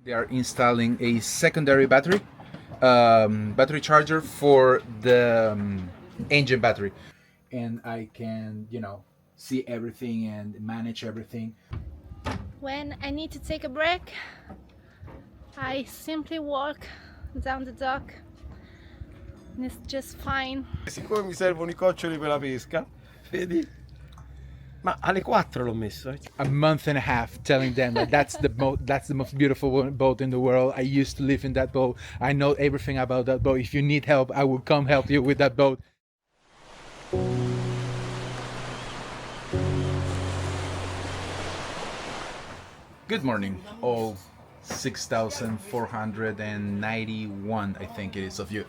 They are installing a secondary battery charger for the engine battery, and I can, see everything and manage everything. When I need to take a break, I simply walk down the dock and it's just fine. Siccome mi servono i coccioli per la pesca, vedi? Ma alle 4 l'ho messo, eh. A month and a half telling them that that's the most beautiful boat in the world. I used to live in that boat. I know everything about that boat. If you need help, I will come help you with that boat. Good morning, all 6,491, I think it is, of you.